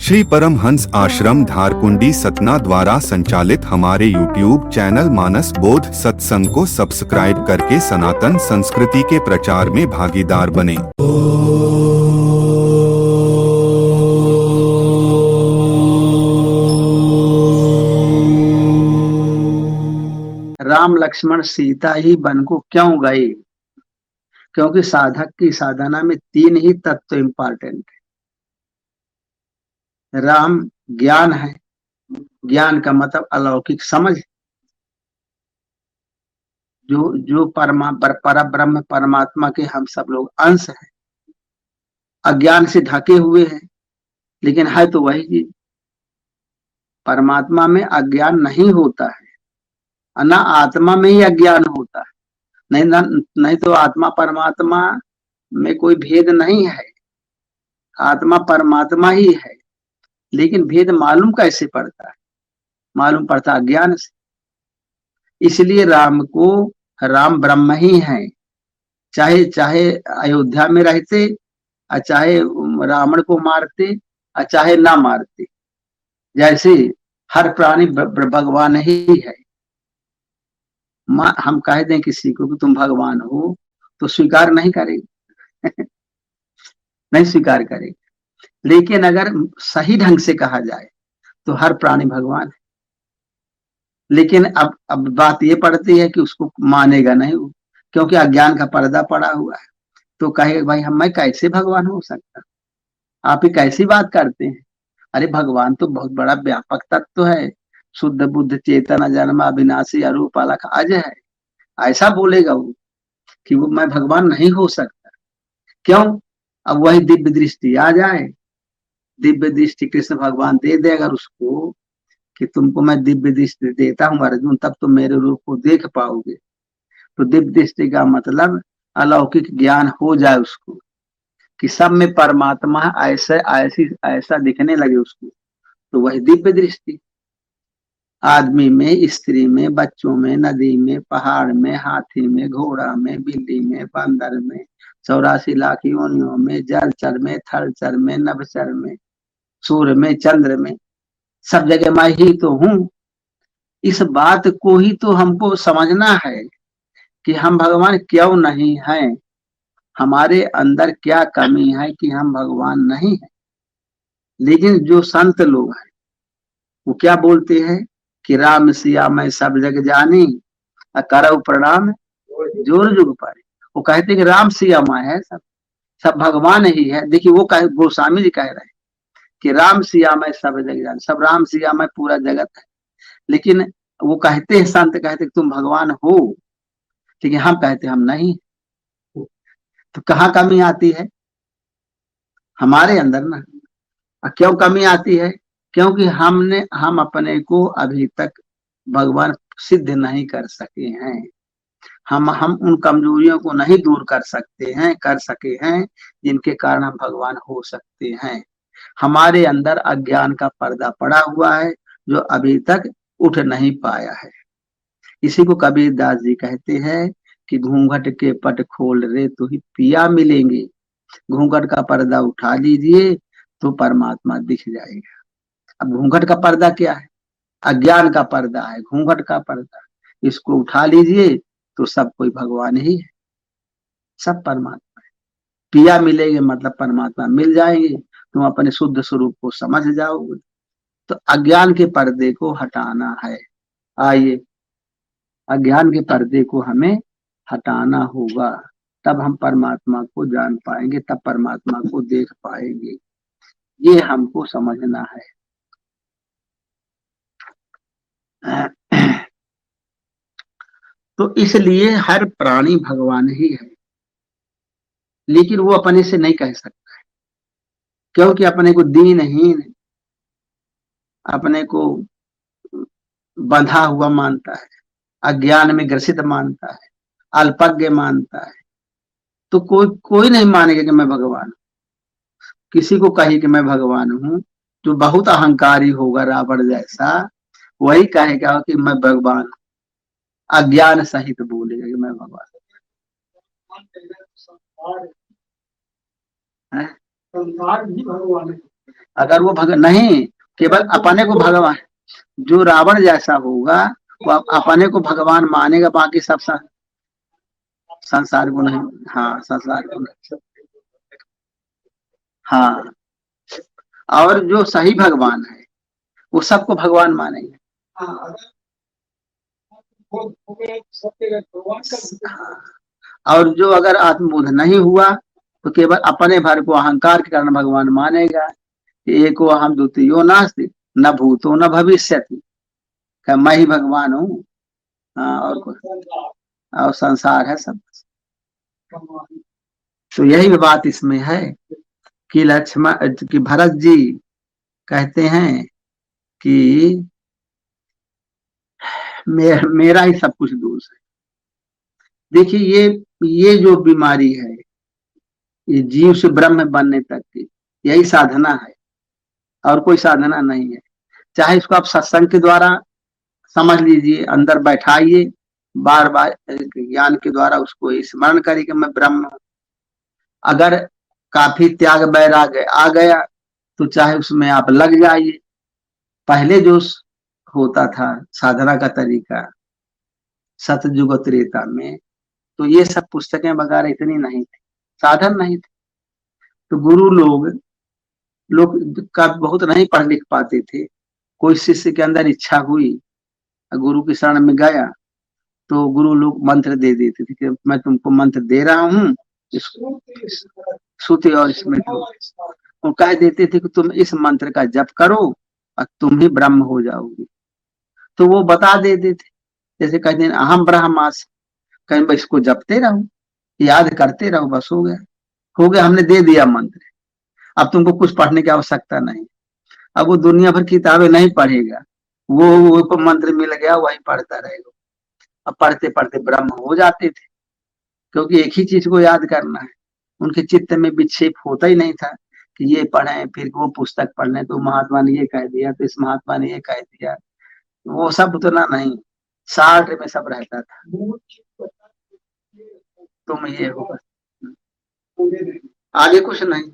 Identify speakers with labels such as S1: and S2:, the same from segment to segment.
S1: श्री परमहंस आश्रम धारकुंडी सतना द्वारा संचालित हमारे YouTube चैनल मानस बोध सत्संग को सब्सक्राइब करके सनातन संस्कृति के प्रचार में भागीदार बने।
S2: राम लक्ष्मण सीता ही वन को क्यों गए? क्योंकि साधक की साधना में तीन ही तत्व इम्पोर्टेंट है। राम ज्ञान है, ज्ञान का मतलब अलौकिक समझ, जो पर ब्रह्म परमात्मा के हम सब लोग अंश हैं, अज्ञान से ढके हुए हैं, लेकिन है तो वही चीज। परमात्मा में अज्ञान नहीं होता है, ना आत्मा में ही अज्ञान होता है। नहीं तो आत्मा परमात्मा में कोई भेद नहीं है, आत्मा परमात्मा ही है। लेकिन भेद मालूम कैसे पड़ता है? मालूम पड़ता अज्ञान से। इसलिए राम को राम ब्रह्म ही है, चाहे चाहे अयोध्या में रहते, चाहे रावण को मारते, चाहे ना मारते, जैसे हर प्राणी भगवान ही है। हम कह दें किसी को कि तुम भगवान हो तो स्वीकार नहीं करेगी नहीं स्वीकार करेगी। लेकिन अगर सही ढंग से कहा जाए तो हर प्राणी भगवान है। लेकिन अब बात ये पड़ती है कि उसको मानेगा नहीं वो, क्योंकि अज्ञान का पर्दा पड़ा हुआ है। तो कहे भाई मैं कैसे भगवान हो सकता? आप ही कैसी बात करते हैं? अरे भगवान तो बहुत बड़ा व्यापक तत्व है, शुद्ध बुद्ध चेतन अजन्मा अविनाशी अरूप अलख अजय है। ऐसा बोलेगा वो कि वो मैं भगवान नहीं हो सकता। क्यों? अब वही दिव्य दृष्टि आ जाए, दिव्य दृष्टि कृष्ण भगवान दे दे अगर उसको कि तुमको मैं दिव्य दृष्टि देता हूँ अर्जुन, तब तुम मेरे रूप को देख पाओगे। तो दिव्य दृष्टि का मतलब अलौकिक ज्ञान हो जाए उसको कि सब में परमात्मा ऐसा दिखने लगे उसको, तो वही दिव्य दृष्टि। आदमी में, स्त्री में, बच्चों में, नदी में, पहाड़ में, हाथी में, घोड़ा में, बिल्ली में, बंदर में, 84 लाख योनियों में, जलचर में, थलचर में, नभचर में, सूर्य में, चंद्र में, सब जगह मैं ही तो हूँ। इस बात को ही तो हमको समझना है कि हम भगवान क्यों नहीं हैं, हमारे अंदर क्या कमी है कि हम भगवान नहीं हैं। लेकिन जो संत लोग हैं वो क्या बोलते हैं कि राम सिया मैं सब जग जानी, करऊ प्रणाम जोर जुग पाए। वो कहते हैं कि राम सिया मैं है, सब भगवान ही है। देखिए वो कहे, गोस्वामी जी कह रहे हैं कि राम सिया मैं सब जग जानी, सब राम सिया मैं पूरा जगत है। लेकिन वो कहते हैं, संत कहते हैं तुम भगवान हो, लेकिन हम कहते हैं हम नहीं। तो कहाँ कमी आती है? हमारे अंदर ना। क्यों कमी आती है? क्योंकि हम अपने को अभी तक भगवान सिद्ध नहीं कर सके हैं। हम उन कमजोरियों को नहीं दूर कर सके हैं जिनके कारण हम भगवान हो सकते हैं। हमारे अंदर अज्ञान का पर्दा पड़ा हुआ है जो अभी तक उठ नहीं पाया है। इसी को कबीर दास जी कहते हैं कि घूंघट के पट खोल रे तो ही पिया मिलेंगे। घूंघट का पर्दा उठा लीजिए तो परमात्मा दिख जाएगा। अब घूंघट का पर्दा क्या है? अज्ञान का पर्दा है, घूंघट का पर्दा। इसको उठा लीजिए तो सब कोई भगवान ही है, सब परमात्मा है। पिया मिलेंगे मतलब परमात्मा मिल जाएंगे, तुम अपने शुद्ध स्वरूप को समझ जाओगे। तो अज्ञान के पर्दे को हटाना है। आइए, अज्ञान के पर्दे को हमें हटाना होगा, तब हम परमात्मा को जान पाएंगे, तब परमात्मा को देख पाएंगे। ये हमको समझना है। तो इसलिए हर प्राणी भगवान ही है, लेकिन वो अपने से नहीं कह सकता है, क्योंकि अपने को दीनहीन, अपने को बंधा हुआ मानता है, अज्ञान में ग्रसित मानता है, अल्पज्ञ मानता है। तो कोई कोई नहीं मानेगा कि मैं भगवान हूं। किसी को कही कि मैं भगवान हूं, जो बहुत अहंकारी होगा रावण जैसा, वही कहेगा कि मैं भगवान हूं, अज्ञान सहित बोलेगा कि मैं भगवान है। संसार भी भगवान है। अगर वो नहीं, केवल अपने को भगवान, जो रावण जैसा होगा वो अपने को भगवान मानेगा, बाकी सब संसार को नहीं। हाँ, संसार को नहीं। हाँ, और जो सही भगवान है वो सबको भगवान मानेंगे। हाँ, और जो अगर आत्मबोध नहीं हुआ तो केवल अपने भर को अहंकार के कारण भगवान मानेगा। एको अहम द्वितीयो नास्ति, न भूतो न भविष्यति, मैं ही भगवान हूँ। हाँ, और संसार है सब। तो यही बात इसमें है कि लक्ष्मण कि भरत जी कहते हैं कि मेरा ही सब कुछ दोष है। देखिए, ये जो बीमारी है, ये जीव से ब्रह्म बनने तक की यही साधना है, और कोई साधना नहीं है। चाहे इसको आप सत्संग के द्वारा समझ लीजिए, अंदर बैठाइए, बार बार ज्ञान के द्वारा उसको स्मरण करिए कि मैं ब्रह्म हूं। अगर काफी त्याग वैराग्य आ गया तो चाहे उसमें आप लग जाइए। पहले जो होता था साधना का तरीका सतयुग त्रेता में, तो ये सब पुस्तकें वगैरह इतनी नहीं थी, साधन नहीं थे। तो गुरु लोग का बहुत नहीं पढ़ लिख पाते थे। कोई शिष्य के अंदर इच्छा हुई, गुरु की शरण में गया, तो गुरु लोग मंत्र दे देते थे कि मैं तुमको मंत्र दे रहा हूँ, इसको श्रुति और स्मृति, और कह देते थे कि तुम इस मंत्र का जप करो और तुम ही ब्रह्म हो जाओगे। तो वो बता देते थे, जैसे कहते हैं अहम ब्रह्मास्मि, कहीं बस इसको जपते रहो, याद करते रहो, बस हो गया, हो गया, हमने दे दिया मंत्र। अब तुमको कुछ पढ़ने की आवश्यकता नहीं। अब वो दुनिया भर किताबें नहीं पढ़ेगा, वो मंत्र मिल गया वही पढ़ता रहेगा। अब पढ़ते पढ़ते ब्रह्म हो जाते थे, क्योंकि एक ही चीज को याद करना है। उनके चित्त में विक्षेप होता ही नहीं था कि ये पढ़े फिर वो पुस्तक पढ़ लें, तो महात्मा ने ये कह दिया, तो इस महात्मा ने ये कह दिया, वो सब उतना नहीं, साठ में सब रहता था। तुम ये होगा, आगे कुछ नहीं,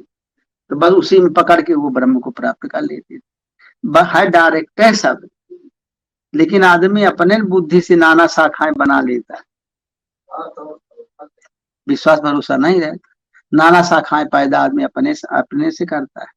S2: तो बस उसी में पकड़ के वो ब्रह्म को प्राप्त कर लेते थे। है डायरेक्ट है सब, लेकिन आदमी अपने बुद्धि से नाना शाखाएं बना लेता है, विश्वास भरोसा नहीं रहता, नाना शाखाएं पैदा आदमी अपने से करता है।